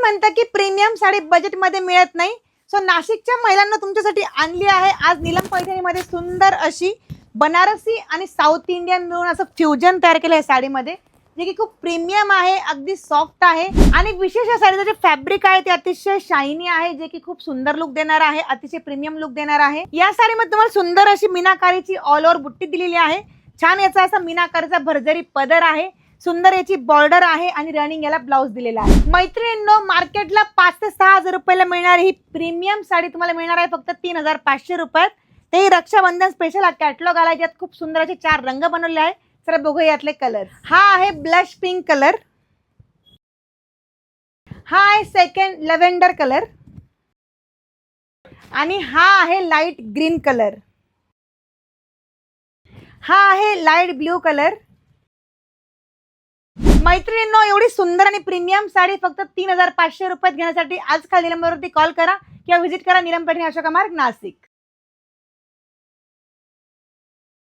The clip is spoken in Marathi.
म्हणता की प्रीमियम साडी बजेटमध्ये मिळत नाही, सो नाशिकच्या महिलांना तुमच्यासाठी आणली आहे आज नीलम पैठणीमध्ये सुंदर अशी बनारसी आणि साऊथ इंडियन मिळून असं फ्युजन तयार केलं आहे साडीमध्ये, जे की खूप प्रीमियम आहे, अगदी सॉफ्ट आहे आणि विशेष या साडीचं जे फॅब्रिक आहे ते अतिशय शायनी आहे, जे की खूप सुंदर लुक देणार आहे, अतिशय प्रीमियम लुक देणार आहे। या साडीमध्ये तुम्हाला सुंदर अशी मीनाकारीची ऑल ओव्हर बुट्टी दिलेली आहे। छान याचा असा मीनाकारीचा भरजरी पदर आहे, सुंदर याची बॉर्डर आहे आणि रनिंग याला ब्लाउज दिलेला आहे। मैत्रिणींनो, मार्केटला 5 ते 6 हजार रुपयाला मिळणारी ही प्रीमियम साडी तुम्हाला मिळणार आहे फक्त 3500 रुपयात। ते रक्षाबंधन स्पेशल कॅटलॉग आला, ज्यात खूप सुंदर असे 4 रंग बनवले आहे। तर बघूया यातले कलर। हा आहे ब्लश पिंक कलर, हा आहे सेकंड लॅव्हेंडर कलर आणि हा आहे लाईट ग्रीन कलर, हा आहे लाईट ब्ल्यू कलर। मैत्रिणींनो, एवढी सुंदर आणि प्रीमियम साडी फक्त 3500 रुपयात घेण्यासाठी आज खाली नीलमवरती कॉल करा किंवा व्हिजिट करा नीलम पैठणी अशोका मार्ग, नाशिक।